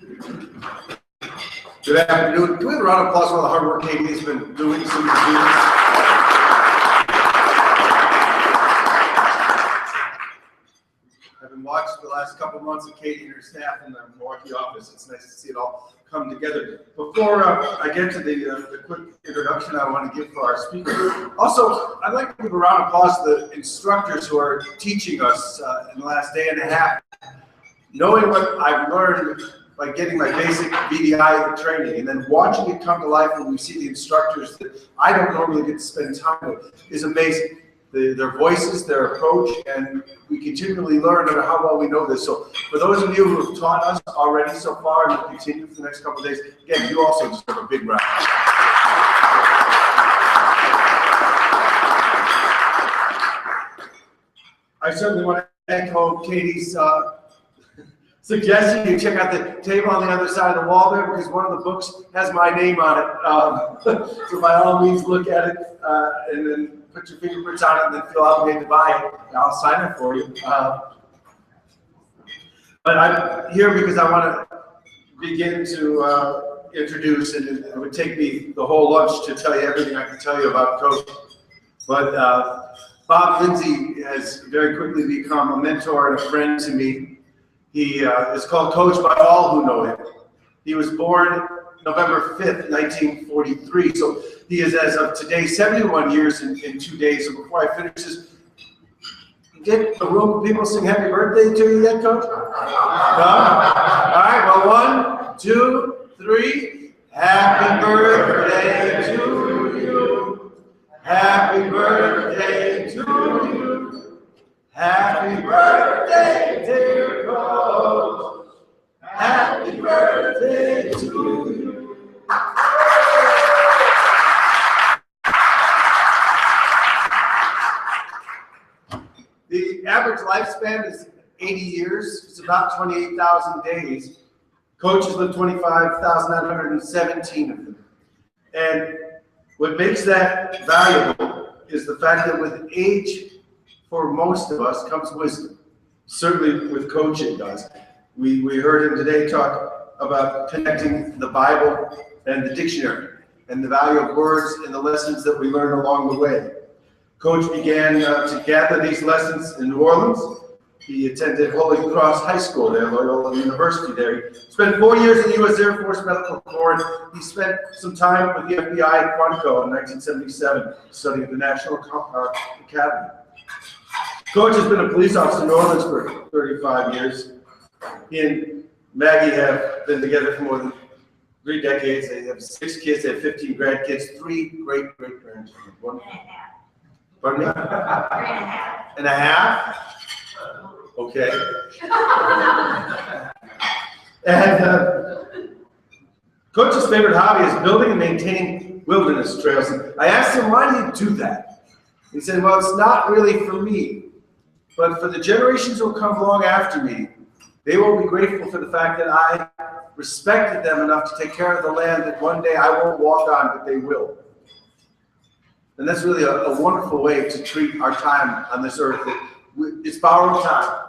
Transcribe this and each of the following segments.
Good afternoon. Can we have a round of applause for all the hard work Katie's been doing since the beginning? I've been watching the last couple months of Katie and her staff in the Milwaukee office. It's nice to see it all come together. Before I get to the quick introduction I want to give for our speaker, also, I'd like to give a round of applause to the instructors who are teaching us in the last day and a half. Knowing what I've learned by getting my basic VDI training and then watching it come to life when we see the instructors that I don't normally get to spend time with is amazing. Their voices, their approach, and we continually learn no matter how well we know this. So for those of you who have taught us already so far and will continue for the next couple of days, again, you also deserve a big round. I certainly want to echo Katie's suggestion you check out the table on the other side of the wall there because one of the books has my name on it. So by all means, look at it and then put your fingerprints on it and then feel obligated to buy it. And I'll sign it for you. But I'm here because I want to begin to introduce, and it would take me the whole lunch to tell you everything I can tell you about Coach. But Bob Lindsey has very quickly become a mentor and a friend to me. He is called Coach by all who know him. He was born November 5th, 1943. So he is, as of today, 71 years in 2 days. So before I finish this, get a room of people sing happy birthday to you yet, Coach? No? All right, well, 1, 2, 3. Happy birthday to you. Happy birthday to you. Happy birthday, dear Coach. Happy birthday to you. The average lifespan is 80 years. It's about 28,000 days. Coach has lived 25,917 of them. And what makes that valuable is the fact that with age, for most of us, comes wisdom. Certainly with Coach it does. We heard him today talk about connecting the Bible and the dictionary and the value of words and the lessons that we learn along the way. Coach began to gather these lessons in New Orleans. He attended Holy Cross High School there, Loyola University there. He spent 4 years in the U.S. Air Force Medical Corps. He spent some time with the FBI at Quantico in 1977, studying at the National Academy. Coach has been a police officer in New Orleans for 35 years. He and Maggie have been together for more than 3 decades. They have 6 kids, they have 15 grandkids, 3 great-great-grandchildren. 1.5. Pardon me? 3.5. 1.5? Okay. And Coach's favorite hobby is building and maintaining wilderness trails. And I asked him, why do you do that? He said, well, it's not really for me, but for the generations who will come along after me. They will be grateful for the fact that I respected them enough to take care of the land that one day I won't walk on, but they will. And that's really a wonderful way to treat our time on this earth. It's borrowed time.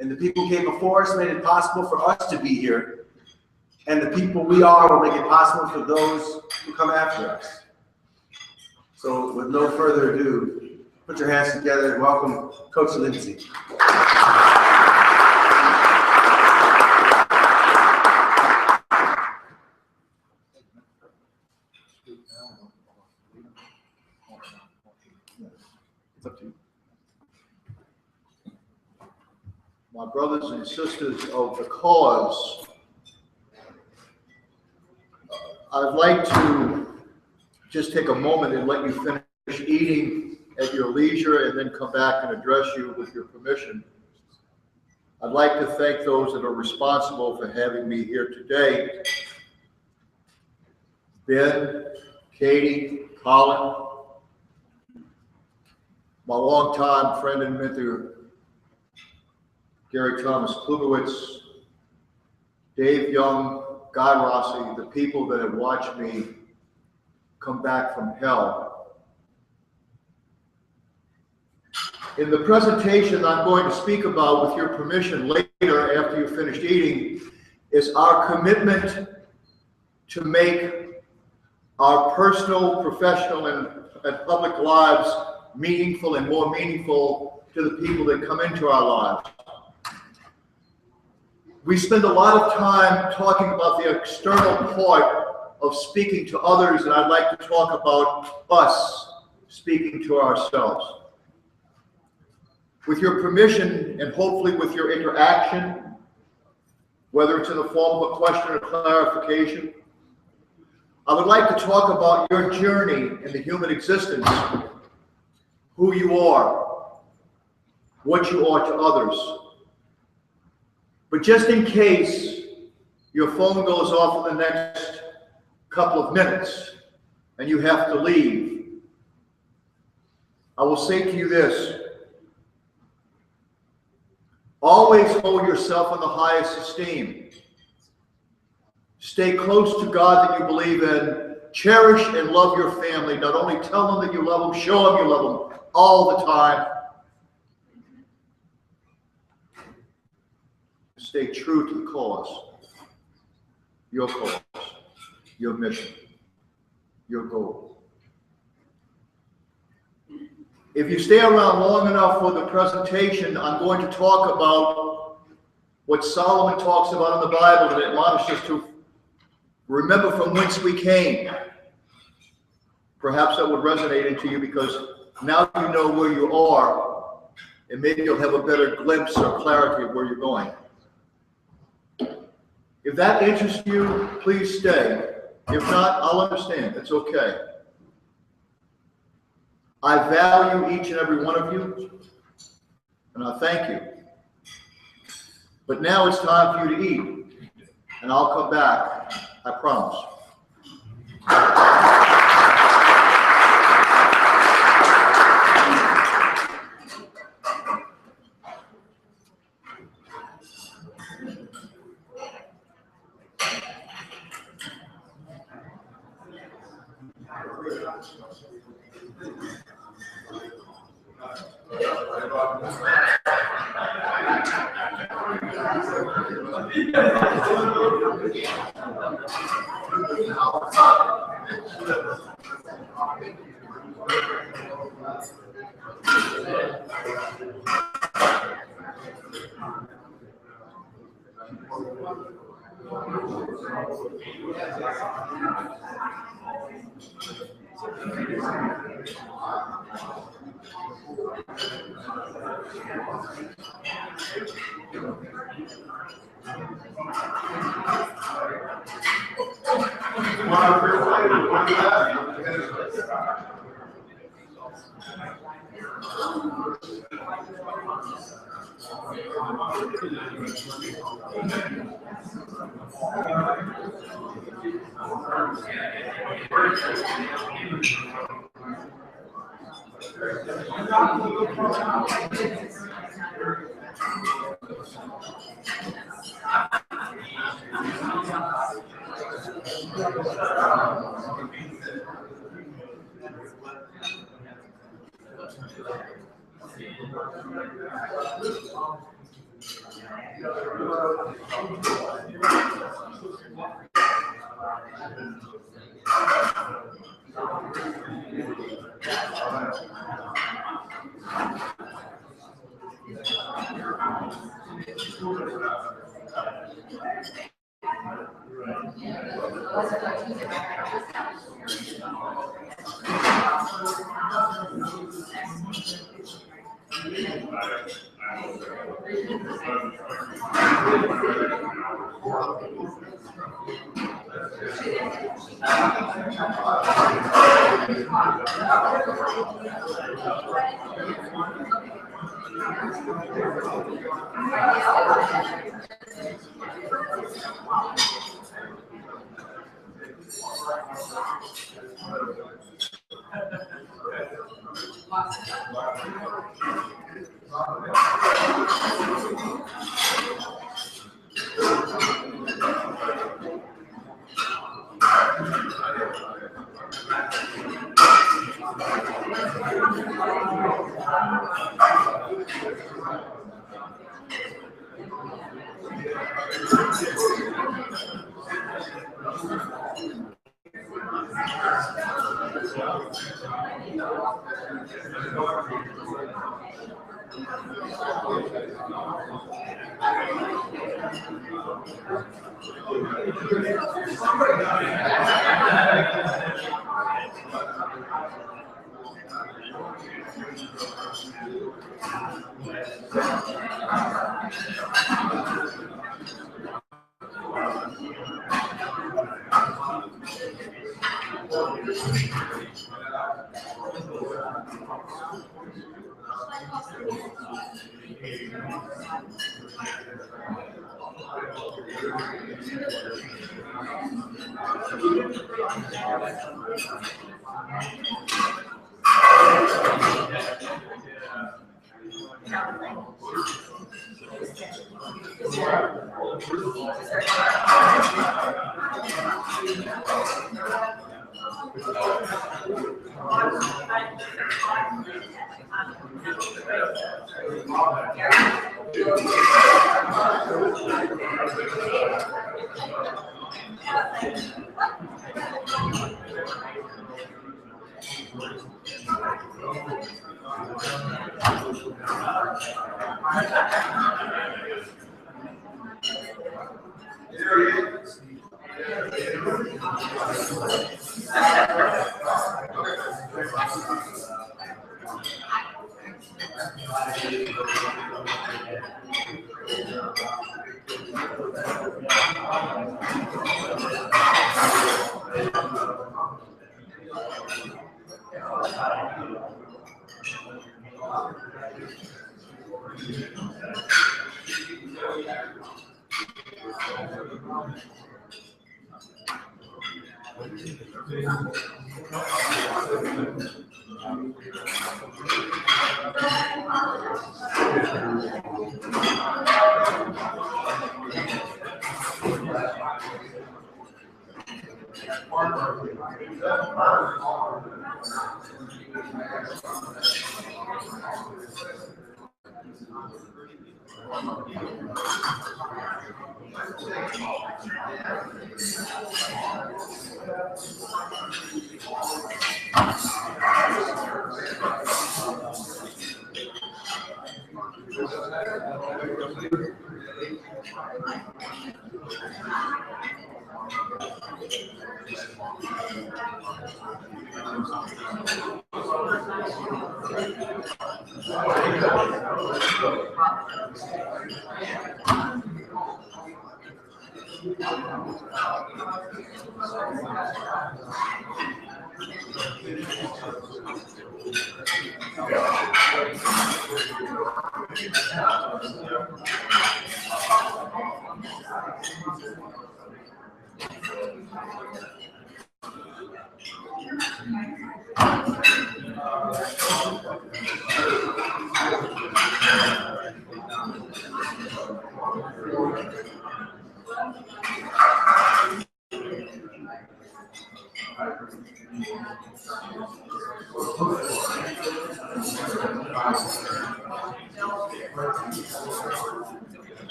And the people who came before us made it possible for us to be here. And the people we are will make it possible for those who come after us. So with no further ado, put your hands together and welcome Coach Lindsey. It's up to you. My brothers and sisters of the cause, I'd like to just take a moment and let you finish eating at your leisure and then come back and address you with your permission. I'd like to thank those that are responsible for having me here today. Ben, Katie, Colin, my longtime friend and mentor, Gary Thomas Klubowitz, Dave Young, Guy Rossi, the people that have watched me come back from hell. In the presentation I'm going to speak about, with your permission, later after you've finished eating, is our commitment to make our personal, professional, and public lives meaningful and more meaningful to the people that come into our lives. We spend a lot of time talking about the external part of speaking to others, and I'd like to talk about us speaking to ourselves. With your permission, and hopefully with your interaction, whether it's in the form of a question or clarification, I would like to talk about your journey in the human existence, who you are, what you are to others. But just in case your phone goes off in the next couple of minutes and you have to leave, I will say to you this: always hold yourself in the highest esteem. Stay close to God that you believe in. Cherish and love your family. Not only tell them that you love them, show them you love them all the time. Stay true to the cause, your cause, your mission, your goal. If you stay around long enough for the presentation, I'm going to talk about what Solomon talks about in the Bible that admonishes us to remember from whence we came. Perhaps that would resonate into you because now you know where you are, and maybe you'll have a better glimpse or clarity of where you're going. If that interests you, please stay. If not, I'll understand. It's okay. I value each and every one of you, and I thank you. But now it's time for you to eat, and I'll come back, I promise.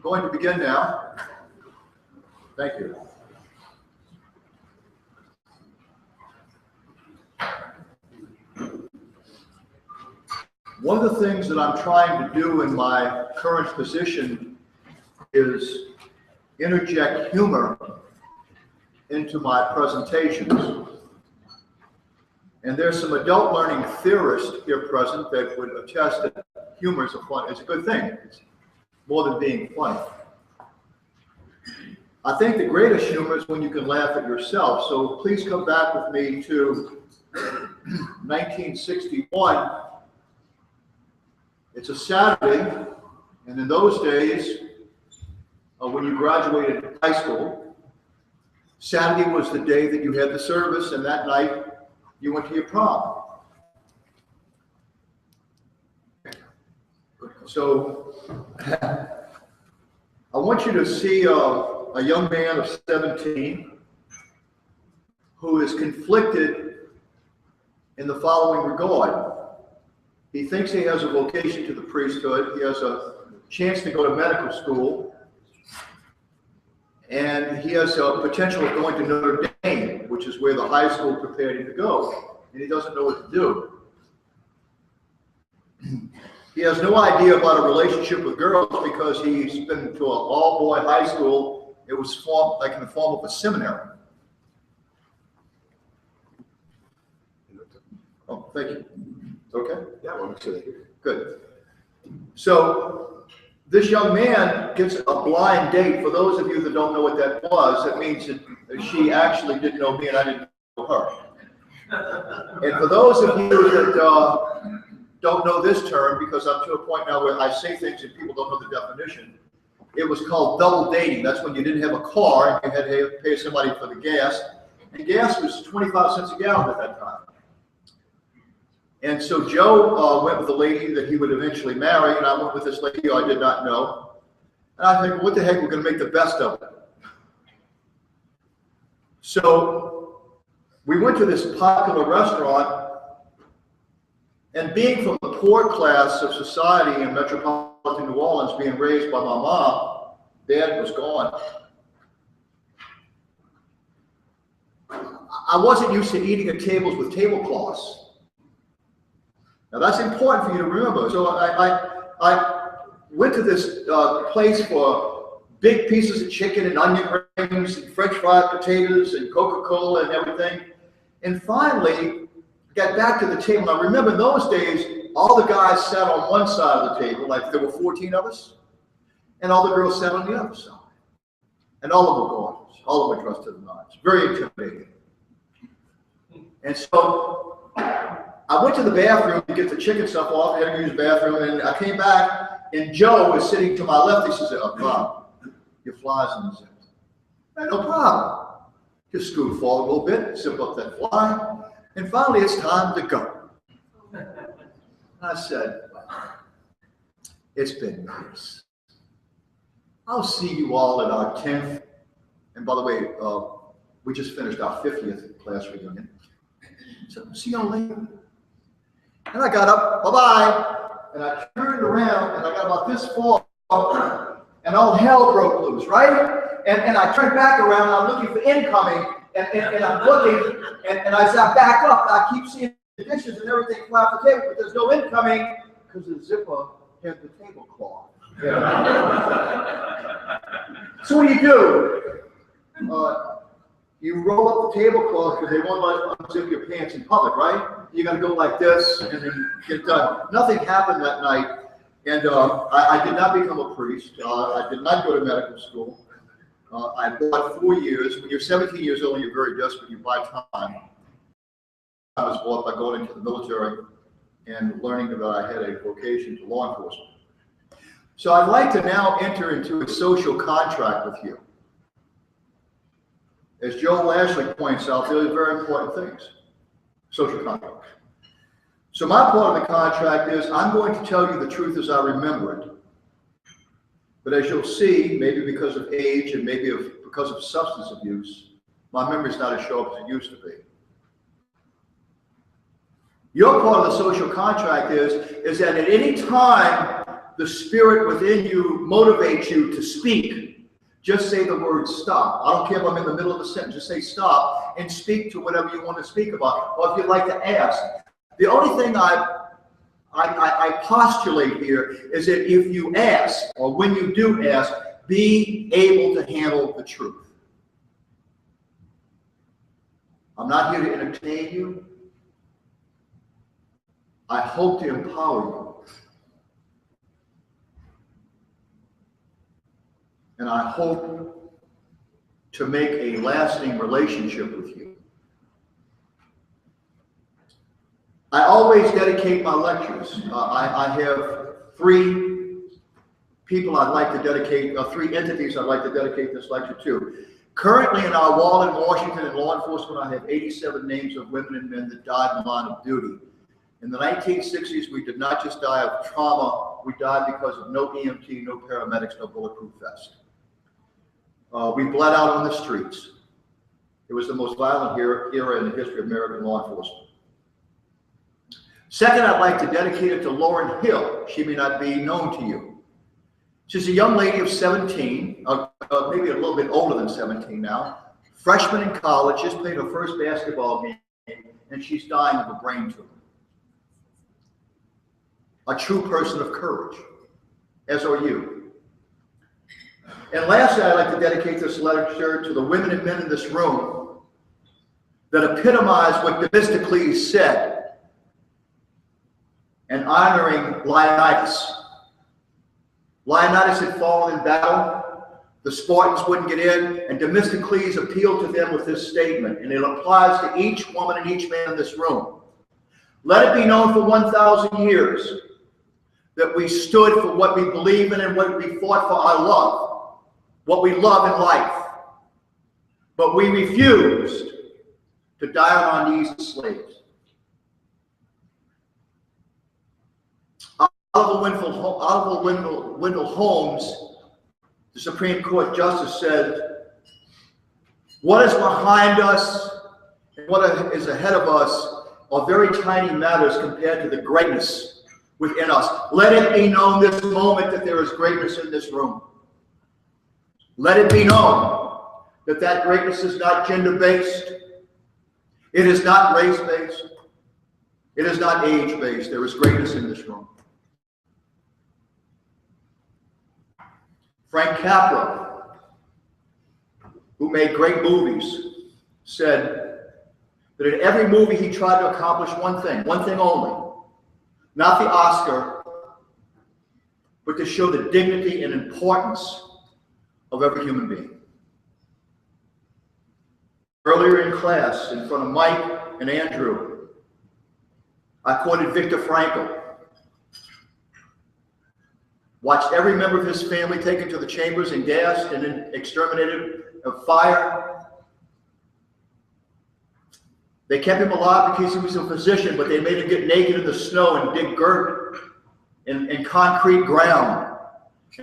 I'm going to begin now. Thank you. One of the things that I'm trying to do in my current position is interject humor into my presentations. And there's some adult learning theorists here present that would attest that humor is a good thing. It's more than being funny. I think the greatest humor is when you can laugh at yourself. So please come back with me to 1961. It's a Saturday, and in those days, when you graduated high school, Saturday was the day that you had the service, and that night you went to your prom. So I want you to see a young man of 17 who is conflicted in the following regard. He thinks he has a vocation to the priesthood. He has a chance to go to medical school. And he has a potential of going to Notre Dame, which is where the high school prepared him to go. And he doesn't know what to do. He has no idea about a relationship with girls because he's been to an all-boy high school. It was formed like in the form of a seminary. Oh, thank you. Okay? Yeah, well, make sure they hear. Good. So this young man gets a blind date. For those of you that don't know what that was, that means that she actually didn't know me and I didn't know her. And for those of you that don't know this term, because I'm to a point now where I say things and people don't know the definition, it was called double dating. That's when you didn't have a car and you had to pay somebody for the gas. And gas was 25 cents a gallon at that time. And so Joe went with the lady that he would eventually marry, and I went with this lady who I did not know. And I think, what the heck, we're going to make the best of it. So we went to this popular restaurant, and being from the poor class of society in metropolitan New Orleans, being raised by my mom, Dad was gone. I wasn't used to eating at tables with tablecloths. Now that's important for you to remember. So I went to this place for big pieces of chicken and onion rings and French fried potatoes and Coca-Cola and everything. And finally, got back to the table. Now remember, in those days, all the guys sat on one side of the table, like there were 14 of us, and all the girls sat on the other side. And all of them were gorgeous. All of them were dressed to the nines. Very intimidating. And so I went to the bathroom to get the chicken stuff off. I had to use the bathroom. And I came back, and Joe was sitting to my left. He says, "Oh, Bob, your fly's in the zip." No problem. Just scoot forward a little bit, zip up that fly, and finally it's time to go. I said, "It's been nice. I'll see you all at our 10th." And by the way, we just finished our 50th class reunion. So see y'all later. And I got up, bye-bye. And I turned around and I got about this far and all hell broke loose, right? And I turned back around and I'm looking for incoming and I'm looking and as I back up, I keep seeing the dishes and everything fly off the table, but there's no incoming because the zipper had the tablecloth. So what do? You roll up the tablecloth because they won't let you unzip your pants in public, right? You got to go like this and then get done. Nothing happened that night, and I did not become a priest. I did not go to medical school. I bought 4 years. When you're 17 years old and you're very desperate, you buy time. I was bought by going into the military and learning that I had a vocation to law enforcement. So I'd like to now enter into a social contract with you. As Joe Lashley points out, they're very important things, social contracts. So my part of the contract is I'm going to tell you the truth as I remember it. But as you'll see, maybe because of age and maybe because of substance abuse, my memory's not as sharp as it used to be. Your part of the social contract is that at any time the spirit within you motivates you to speak, just say the word stop. I don't care if I'm in the middle of a sentence, just say stop and speak to whatever you want to speak about. Or if you'd like to ask. The only thing I postulate here is that if you ask, or when you do ask, be able to handle the truth. I'm not here to entertain you. I hope to empower you. And I hope to make a lasting relationship with you. I always dedicate my lectures. I have 3 people I'd like to dedicate, 3 entities I'd like to dedicate this lecture to. Currently in our wall in Washington in law enforcement, I have 87 names of women and men that died in the line of duty. In the 1960s, we did not just die of trauma, we died because of no EMT, no paramedics, no bulletproof vest. We bled out on the streets. It was the most violent era in the history of American law enforcement. Second, I'd like to dedicate it to Lauren Hill. She may not be known to you. She's a young lady of 17, maybe a little bit older than 17 now, freshman in college, just played her first basketball game, and she's dying of a brain tumor. A true person of courage, as are you. And lastly, I'd like to dedicate this lecture to the women and men in this room that epitomize what Themistocles said, and honoring Leonidas. Leonidas had fallen in battle. The Spartans wouldn't get in, and Themistocles appealed to them with this statement, and it applies to each woman and each man in this room. Let it be known for 1,000 years that we stood for what we believe in and what we fought for our love, what we love in life. But we refused to die on our knees as slaves. Oliver Wendell Holmes, the Supreme Court Justice, said, "What is behind us and what is ahead of us are very tiny matters compared to the greatness within us. Let it be known this moment that there is greatness in this room. Let it be known that that greatness is not gender-based. It is not race-based. It is not age-based. There is greatness in this room." Frank Capra, who made great movies, said that in every movie he tried to accomplish one thing only. Not the Oscar, but to show the dignity and importance of every human being. Earlier in class, in front of Mike and Andrew, I quoted Viktor Frankl. Watched every member of his family taken to the chambers and gassed and then exterminated of fire. They kept him alive because he was a physician, but they made him get naked in the snow and dig dirt in concrete ground.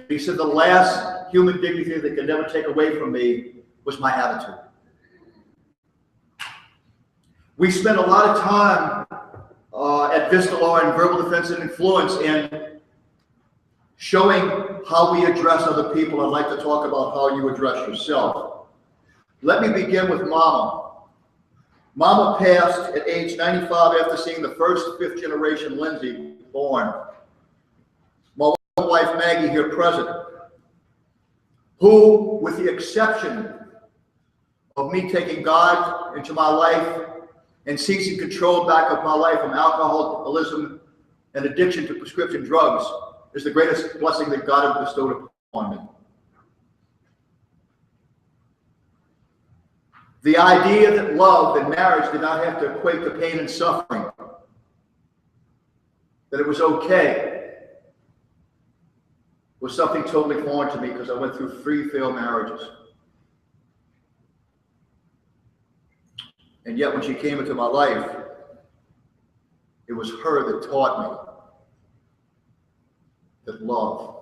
He said, the last human dignity that could never take away from me was my attitude. We spent a lot of time at Vista Law in verbal defense and influence and showing how we address other people. I'd like to talk about how you address yourself. Let me begin with Mama. Mama passed at age 95 after seeing the first fifth generation Lindsey born. My wife Maggie here present, who, with the exception of me taking God into my life and seizing control back of my life from alcoholism and addiction to prescription drugs, is the greatest blessing that God has bestowed upon me. The idea that love and marriage did not have to equate to pain and suffering, that it was okay, was something totally foreign to me because I went through 3 failed marriages. And yet when she came into my life, it was her that taught me that love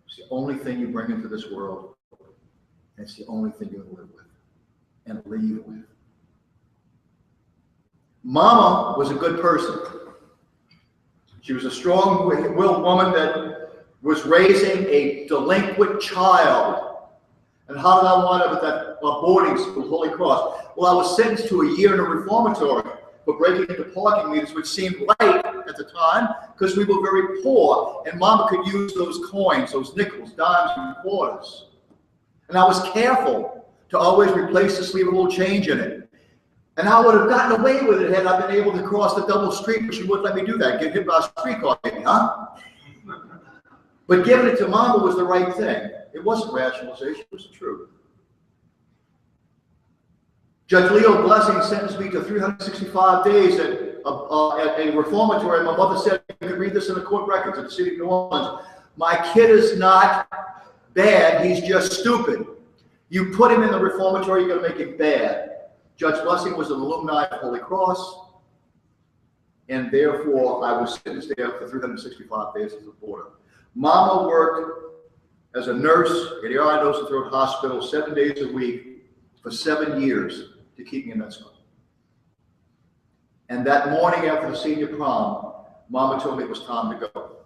is the only thing you bring into this world, and it's the only thing you live with and leave with. Mama was a good person. She was a strong-willed woman that was raising a delinquent child. And how did I wind up at that boarding school, Holy Cross? Well, I was sentenced to a year in a reformatory for breaking into parking meters, which seemed right at the time because we were very poor, and Mama could use those coins, those nickels, dimes, and quarters. And I was careful to always replace the sleeve of old change in it. And I would have gotten away with it had I been able to cross the double street, but she wouldn't let me do that. Get hit by a streetcar, maybe, huh? But giving it to Mama was the right thing. It wasn't rationalization, it was the truth. Judge Leo Blessing sentenced me to 365 days at a reformatory. My mother said, you can read this in the court records at the city of New Orleans. My kid is not bad, he's just stupid. You put him in the reformatory, you're going to make him bad. Judge Blessing was an alumni of Holy Cross, and therefore I was sentenced there for 365 days as a boarder. Mama worked as a nurse at the Eye, Nose, and Throat Hospital 7 days a week for 7 years to keep me in med school. And that morning after the senior prom, Mama told me it was time to go.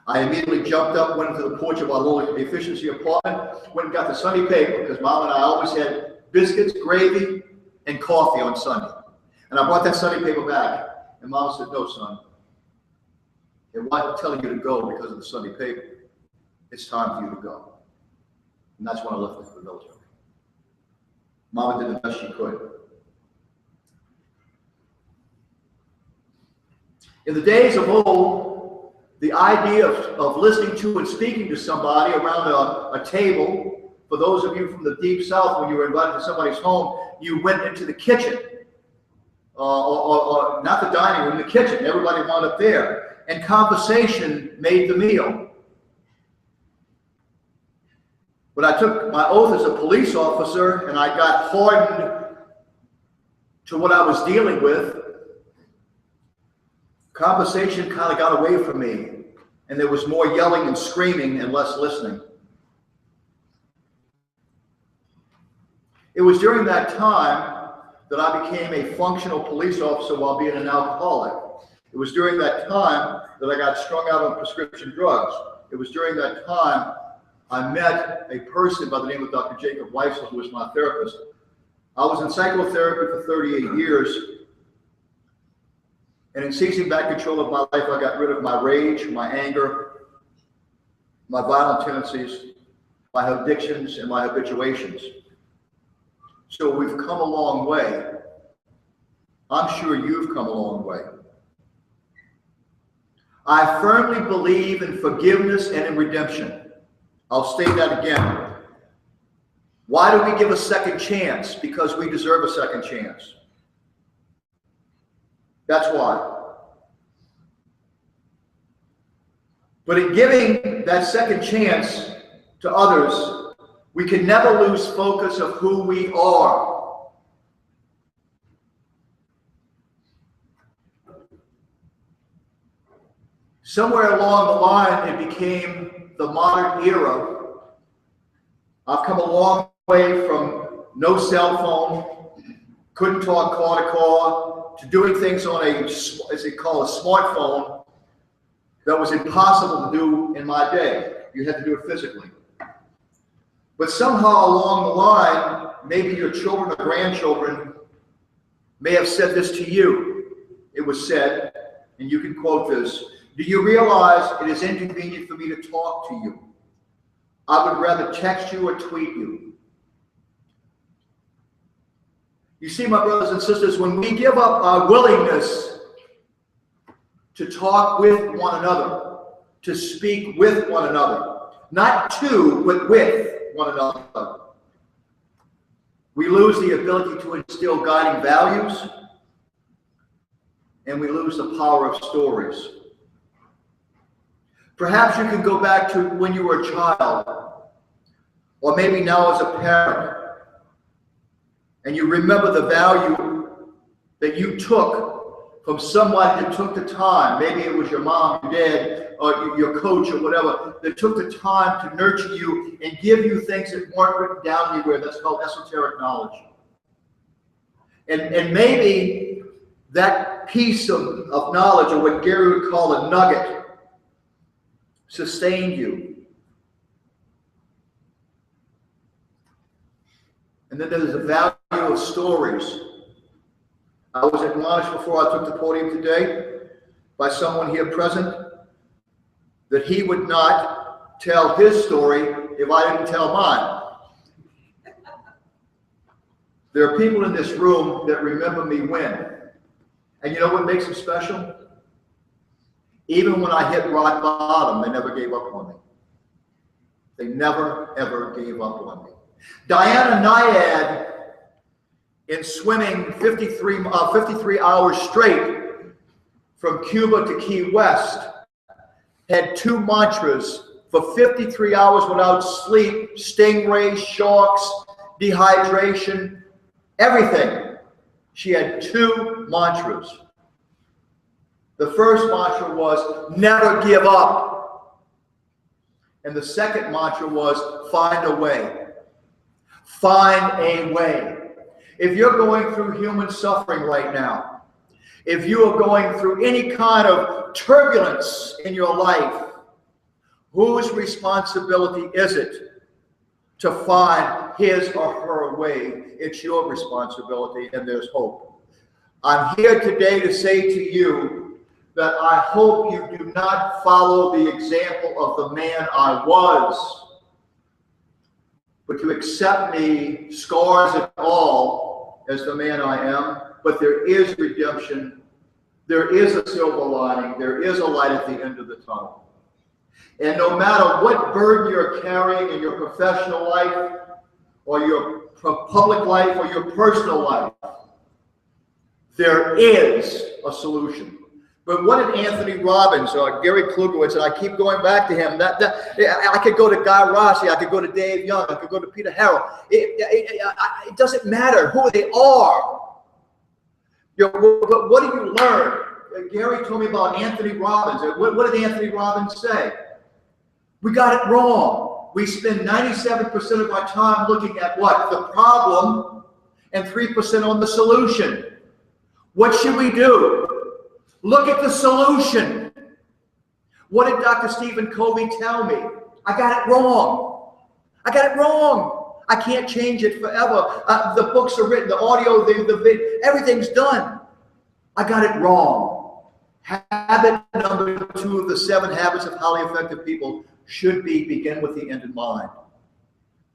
I immediately jumped up, went into the porch of our little efficiency apartment, went and got the Sunday paper, because Mom and I always had biscuits, gravy, and coffee on Sunday. And I brought that Sunday paper back, and Mom said, no, son, it wasn't telling you to go because of the Sunday paper. It's time for you to go. And that's when I left for the military. Mama did the best she could. In the days of old, the idea of listening to and speaking to somebody around a table, for those of you from the deep south, when you were invited to somebody's home, you went into the kitchen, or not the dining room, the kitchen. Everybody wound up there, and conversation made the meal. But I took my oath as a police officer, and I got hardened to what I was dealing with. Conversation kind of got away from me, and there was more yelling and screaming and less listening. It was during that time that I became a functional police officer while being an alcoholic. It was during that time that I got strung out on prescription drugs. It was during that time I met a person by the name of Dr. Jacob Weissel, who was my therapist. I was in psychotherapy for 38 years. And in seizing back control of my life, I got rid of my rage, my anger, my violent tendencies, my addictions, and my habituations. So we've come a long way. I'm sure you've come a long way. I firmly believe in forgiveness and in redemption. I'll state that again. Why do we give a second chance? Because we deserve a second chance. That's why. But in giving that second chance to others, we can never lose focus of who we are. Somewhere along the line, it became the modern era. I've come a long way from no cell phone, couldn't talk car to car, to doing things on a, as they call a smartphone, that was impossible to do in my day. You had to do it physically. But somehow along the line, maybe your children or grandchildren may have said this to you. It was said, and you can quote this, "Do you realize it is inconvenient for me to talk to you? I would rather text you or tweet you." You see, my brothers and sisters, when we give up our willingness to talk with one another, to speak with one another, not to, but with one another, we lose the ability to instill guiding values, and we lose the power of stories. Perhaps you can go back to when you were a child, or maybe now as a parent, and you remember the value that you took from someone that took the time. Maybe it was your mom, your dad, or your coach, or whatever, that took the time to nurture you and give you things that weren't written down anywhere. That's called esoteric knowledge. And maybe that piece of knowledge, or what Gary would call a nugget, sustained you. And then there's the value of stories. I was admonished before I took the podium today by someone here present that he would not tell his story if I didn't tell mine. There are people in this room that remember me when. And you know what makes them special? Even when I hit rock bottom, they never gave up on me. They never, ever gave up on me. Diana Nyad, in swimming 53 hours straight from Cuba to Key West, had 2 mantras for 53 hours without sleep, stingrays, sharks, dehydration, everything. She had 2 mantras. The first mantra was, never give up. And the second mantra was, find a way. Find a way. If you're going through human suffering right now, if you are going through any kind of turbulence in your life, whose responsibility is it to find his or her way? It's your responsibility, and there's hope. I'm here today to say to you that I hope you do not follow the example of the man I was, but to accept me, scars and all, as the man I am. But there is redemption. There is a silver lining. There is a light at the end of the tunnel. And no matter what burden you're carrying in your professional life, or your public life, or your personal life, there is a solution. But what did Anthony Robbins or Gary Klugowitz, and I keep going back to him, I could go to Guy Rossi, I could go to Dave Young, I could go to Peter Harrell. It doesn't matter who they are. You know, but what do you learn? Gary told me about Anthony Robbins. What did Anthony Robbins say? We got it wrong. We spend 97% of our time looking at what? The problem, and 3% on the solution. What should we do? Look at the solution. What did Dr. Stephen Covey tell me? I got it wrong. I got it wrong. I can't change it forever. The books are written, the audio, the video, everything's done. I got it wrong. Habit number 2 of the 7 habits of highly effective people should be begin with the end in mind.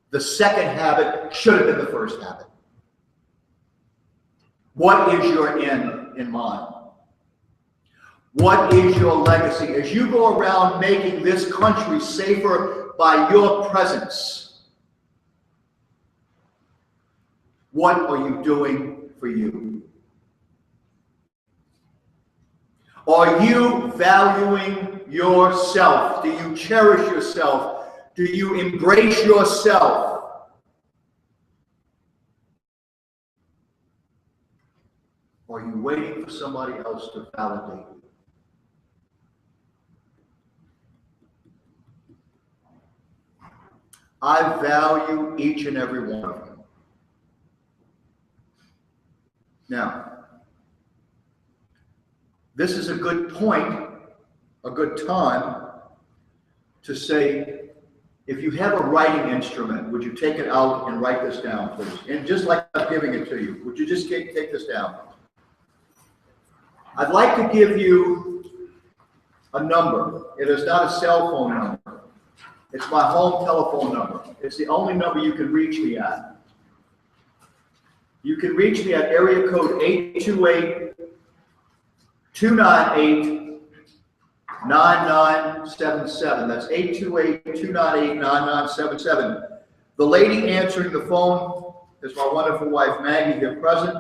The second habit should have been the first habit. What is your end in mind? What is your legacy? As you go around making this country safer by your presence, What are you doing for you? Are you valuing yourself? Do you cherish yourself? Do you embrace yourself? Or are you waiting for somebody else to validate you? I value each and every one of you. Now, this is a good point, a good time to say, if you have a writing instrument, would you take it out and write this down, please? And just like I'm giving it to you, would you just take this down? I'd like to give you a number. It is not a cell phone number. It's my home telephone number. It's the only number you can reach me at. You can reach me at area code 828-298-9977. That's 828-298-9977. The lady answering the phone is my wonderful wife, Maggie, here present.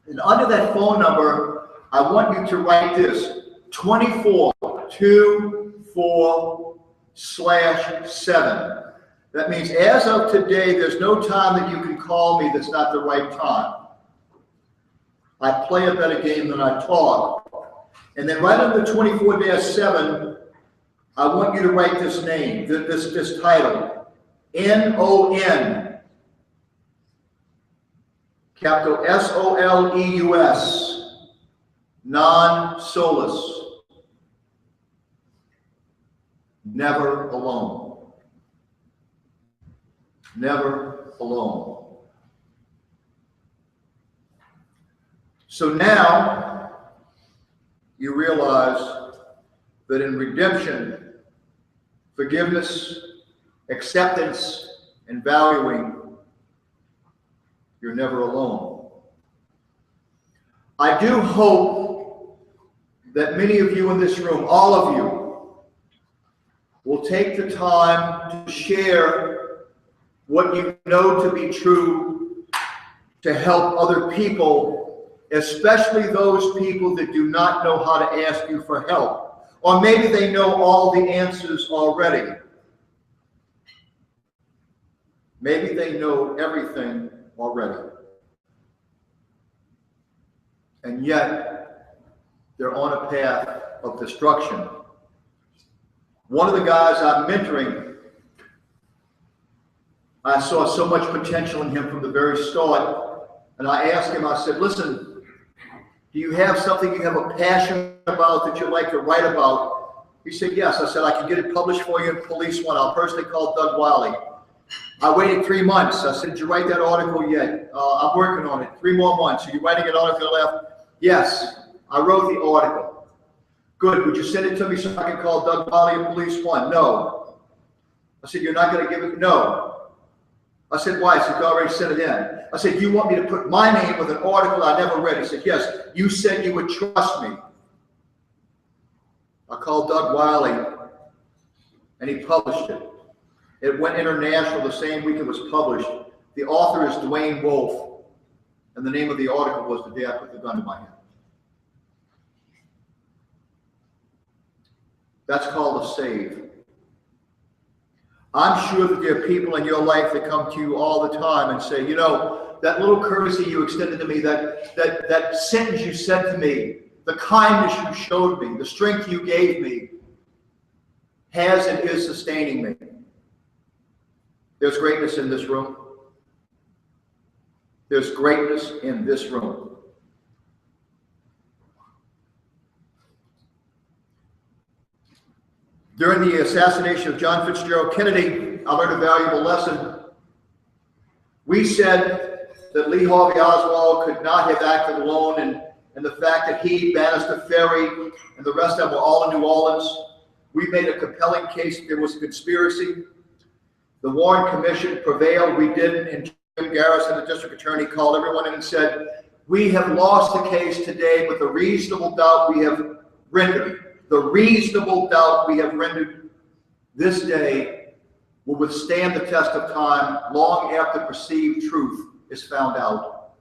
And under that phone number, I want you to write this, 2424/7. That means as of today, there's no time that you can call me that's not the right time. I play a better game than I talk. And then right under 24-7, I want you to write this name, this title, N-O-N, capital S-O-L-E-U-S, non-solus, never alone. Never alone. So now you realize that in redemption, forgiveness, acceptance, and valuing, you're never alone. I do hope that many of you in this room, all of you, will take the time to share what you know to be true to help other people, especially those people that do not know how to ask you for help. Or maybe they know all the answers already. Maybe they know everything already. And yet, they're on a path of destruction. One of the guys I'm mentoring, I saw so much potential in him from the very start. And I asked him, I said, listen, do you have something you have a passion about that you'd like to write about? He said, yes. I said, I can get it published for you in Police One. I'll personally call Doug Wiley. I waited 3 months. I said, did you write that article yet? I'm working on it. 3 more months. Are you writing an article left? Yes, I wrote the article. Good. Would you send it to me so I can call Doug Wiley in Police One? No. I said, you're not going to give it? No. I said, why? He said, you already sent it in. I said, you want me to put my name with an article I never read? He said, yes, you said you would trust me. I called Doug Wiley, and he published it. It went international the same week it was published. The author is Dwayne Wolfe, and the name of the article was The Day I Put the Gun in My Hand. That's called a save. I'm sure that there are people in your life that come to you all the time and say, you know, that little courtesy you extended to me, that sentence you said to me, the kindness you showed me, the strength you gave me, has and is sustaining me. There's greatness in this room. There's greatness in this room. During the assassination of John Fitzgerald Kennedy, I learned a valuable lesson. We said that Lee Harvey Oswald could not have acted alone, and the fact that he, Bannister Ferry, and the rest of them were all in New Orleans. We made a compelling case that there was a conspiracy. The Warren Commission prevailed. We didn't, and Jim Garrison, the district attorney, called everyone in and said, we have lost the case today, but the reasonable doubt we have rendered, this day will withstand the test of time long after perceived truth is found out.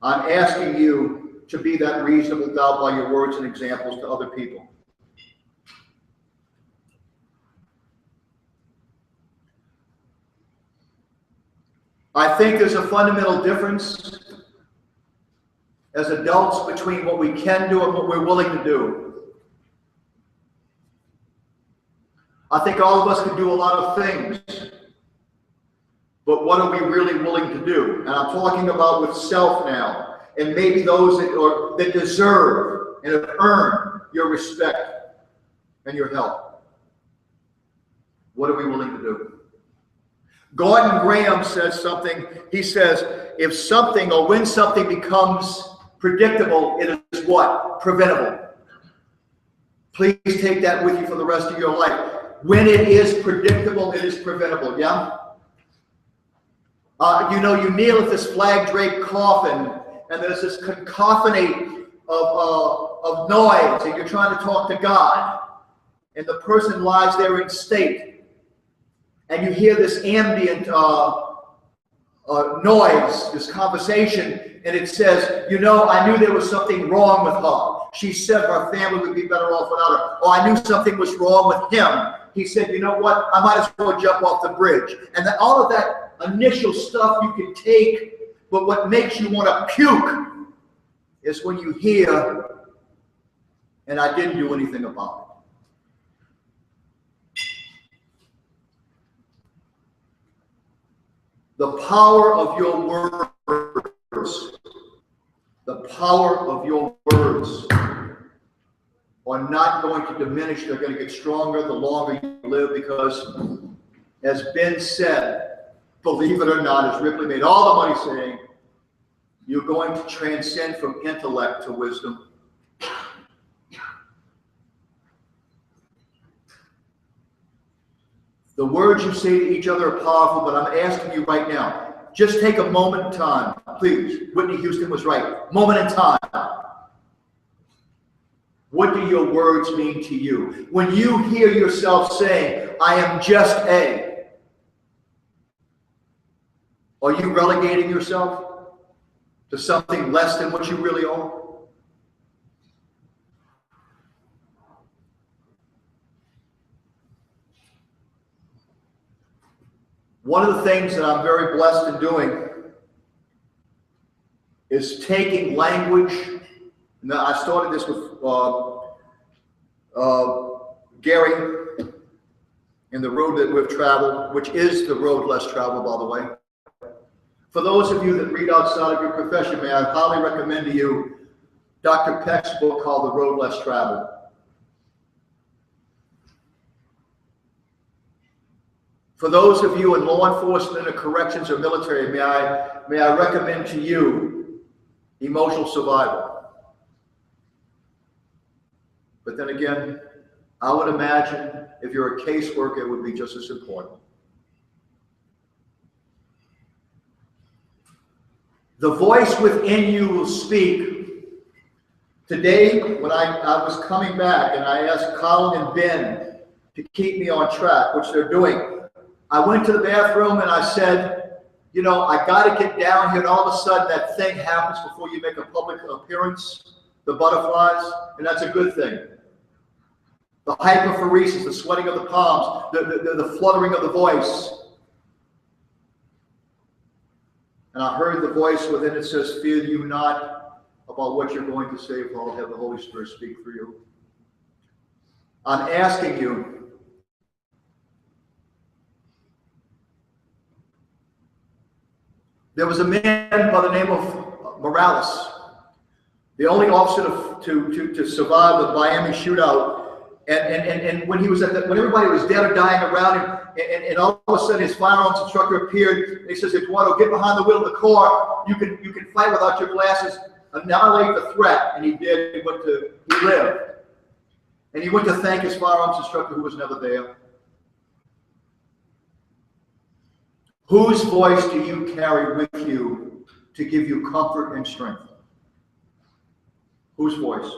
I'm asking you to be that reasonable doubt by your words and examples to other people. I think there's a fundamental difference as adults between what we can do and what we're willing to do. I think all of us can do a lot of things, but what are we really willing to do? And I'm talking about with self now, and maybe those that deserve and have earned your respect and your help. What are we willing to do? Gordon Graham says something. He says, if something or when something becomes predictable, it is what? Preventable. Please take that with you for the rest of your life. When it is predictable, it is preventable, yeah? You kneel at this flag-draped coffin, and there's this cacophony of noise, and you're trying to talk to God, and the person lies there in state, and you hear this ambient noise, this conversation, and it says, I knew there was something wrong with her. She said her family would be better off without her. Or I knew something was wrong with him. He said, you know what? I might as well jump off the bridge. And then all of that initial stuff you can take, but what makes you want to puke is when you hear, and I didn't do anything about it. The power of your words, the power of your words are not going to diminish. They're going to get stronger the longer you live, because, as Ben said, believe it or not, as Ripley made all the money saying, you're going to transcend from intellect to wisdom. The words you say to each other are powerful, but I'm asking you right now, just take a moment in time, please. Whitney Houston was right. Moment in time. What do your words mean to you? When you hear yourself saying, I am just A, are you relegating yourself to something less than what you really are? One of the things that I'm very blessed in doing is taking language. Now, I started this with Gary in the road that we've traveled, which is the road less traveled, by the way. For those of you that read outside of your profession, may I highly recommend to you Dr. Peck's book called The Road Less Traveled. For those of you in law enforcement or corrections or military, may I recommend to you Emotional Survival. But then again, I would imagine if you're a caseworker, it would be just as important. The voice within you will speak. Today, when I was coming back and I asked Colin and Ben to keep me on track, which they're doing, I went to the bathroom and I said, I got to get down here, and all of a sudden that thing happens before you make a public appearance, the butterflies, and that's a good thing. The hyperphoresis, the sweating of the palms, the fluttering of the voice. And I heard the voice within it says, fear you not about what you're going to say, for I'll have the Holy Spirit speak for you. I'm asking you, there was a man by the name of Morales, the only officer to survive the Miami shootout. And when he was when everybody was dead or dying around him, and all of a sudden his firearms instructor appeared, and he says, Eduardo, get behind the wheel of the car. You can fight without your glasses. Annihilate the threat. And he did. He lived. And he went to thank his firearms instructor, who was never there. Whose voice do you carry with you to give you comfort and strength? Whose voice?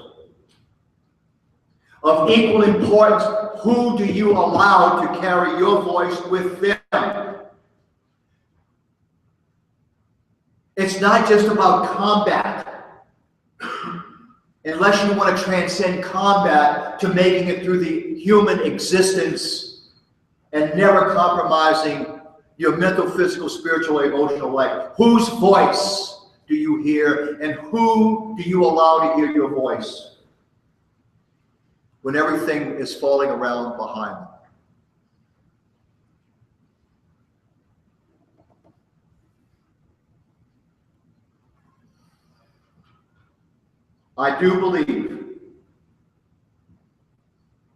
Of equal importance, who do you allow to carry your voice with them? It's not just about combat. Unless you want to transcend combat to making it through the human existence and never compromising your mental, physical, spiritual, emotional life. Whose voice do you hear, and who do you allow to hear your voice when everything is falling around behind them? I do believe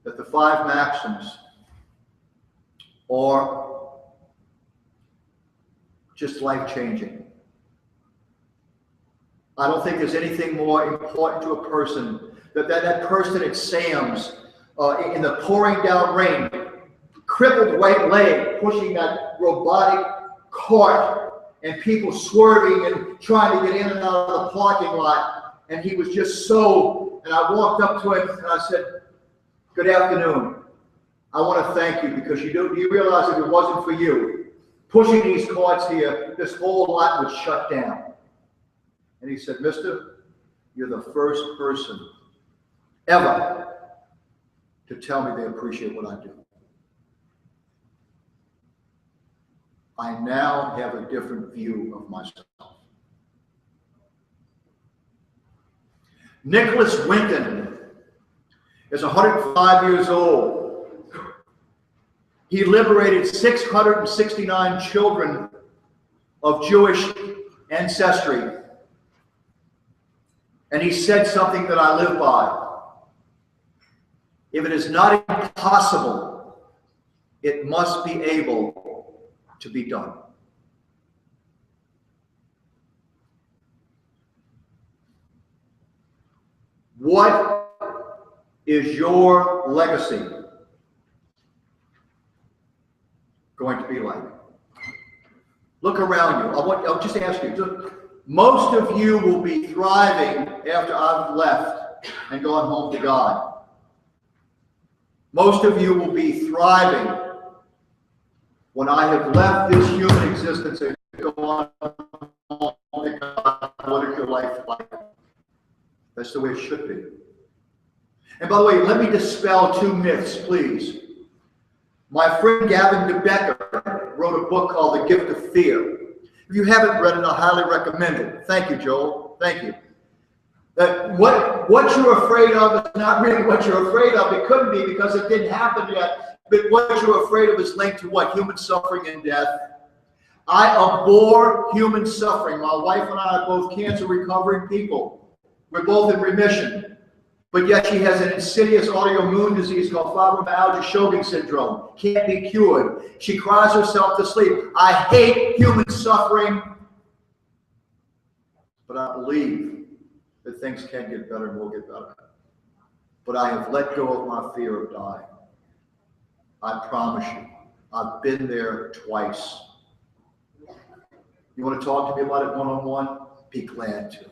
that the 5 maxims are just life-changing. I don't think there's anything more important to a person than that person at Sam's in the pouring down rain, crippled right leg, pushing that robotic cart, and people swerving and trying to get in and out of the parking lot. And he was just so, and I walked up to him and I said, "Good afternoon. I want to thank you because do you realize if it wasn't for you pushing these carts here, this whole lot would shut down." And he said, "Mister, you're the first person ever to tell me they appreciate what I do." I now have a different view of myself. Nicholas Winton is 105 years old. He liberated 669 children of Jewish ancestry. And he said something that I live by. If it is not impossible, it must be able to be done. What is your legacy going to be like? Look around you. I'll just ask you. Most of you will be thriving after I've left and gone home to God. Most of you will be thriving when I have left this human existence and gone home to God. What is your life like? That's the way it should be. And by the way, let me dispel 2 myths, please. My friend Gavin DeBecker wrote a book called The Gift of Fear. If you haven't read it, I highly recommend it. Thank you, Joel. Thank you. That what you're afraid of is not really what you're afraid of. It couldn't be because it didn't happen yet. But what you're afraid of is linked to what? Human suffering and death. I abhor human suffering. My wife and I are both cancer recovering people. We're both in remission. But yet she has an insidious autoimmune disease called fibromyalgia Sjogren's syndrome. Can't be cured. She cries herself to sleep. I hate human suffering. But I believe that things can get better and will get better. But I have let go of my fear of dying. I promise you. I've been there twice. You want to talk to me about it one-on-one? Be glad to.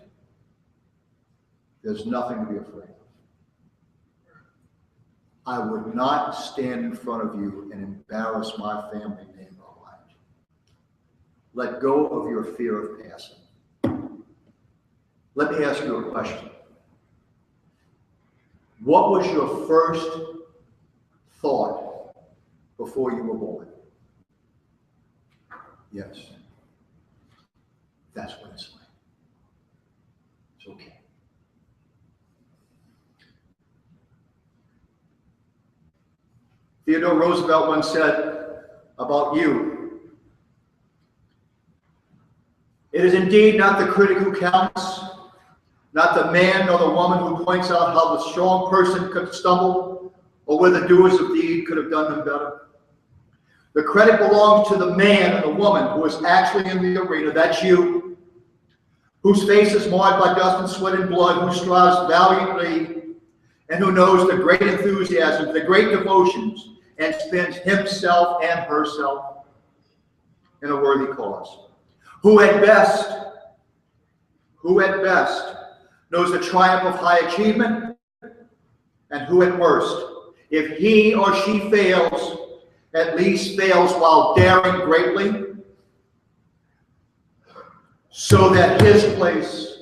There's nothing to be afraid of. I would not stand in front of you and embarrass my family name around you. Let go of your fear of passing. Let me ask you a question. What was your first thought before you were born? Yes. That's what it's like. It's okay. Theodore Roosevelt once said about you, "It is indeed not the critic who counts, not the man nor the woman who points out how the strong person could stumble or where the doers of deed could have done them better. The credit belongs to the man and the woman who is actually in the arena, that's you, whose face is marred by dust and sweat and blood, who strives valiantly and who knows the great enthusiasm, the great devotions, and spends himself and herself in a worthy cause. Who at best knows the triumph of high achievement, and who at worst, if he or she fails, at least fails while daring greatly. so that his place,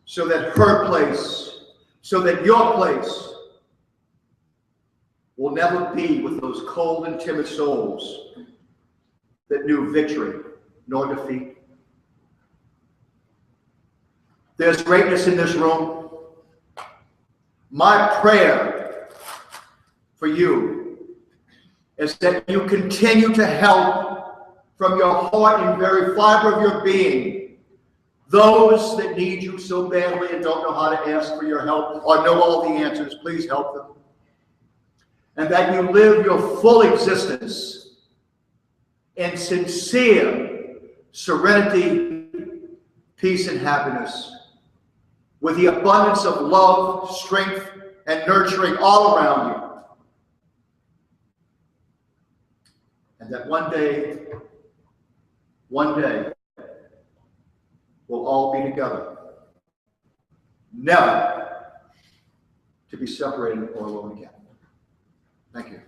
so that her place, so that your place will never be with those cold and timid souls that knew victory nor defeat. There's greatness in this room. My prayer for you is that you continue to help from your heart and very fiber of your being those that need you so badly and don't know how to ask for your help or know all the answers. Please help them. And that you live your full existence in sincere serenity, peace, and happiness, with the abundance of love, strength, and nurturing all around you. And that one day, we'll all be together, never to be separated or alone again. Thank you.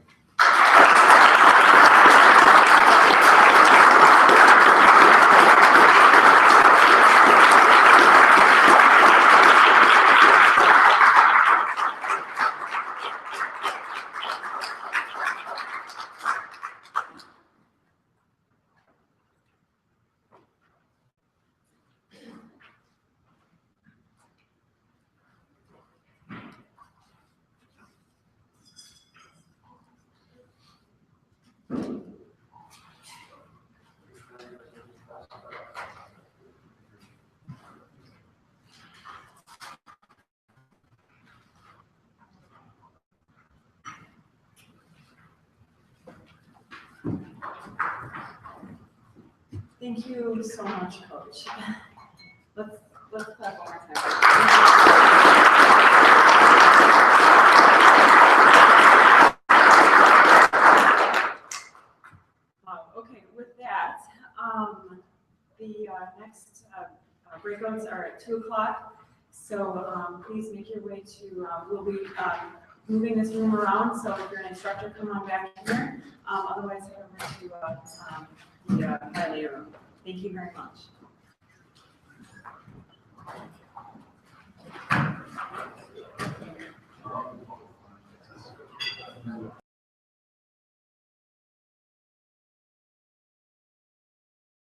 Thank you so much, Coach. Let's clap one more time. Okay, with that, the next breakouts are at 2 o'clock. So please make your way to, we'll be moving this room around. So if you're an instructor, come on back here. Otherwise, head over to the Pioneer room. Thank you very much.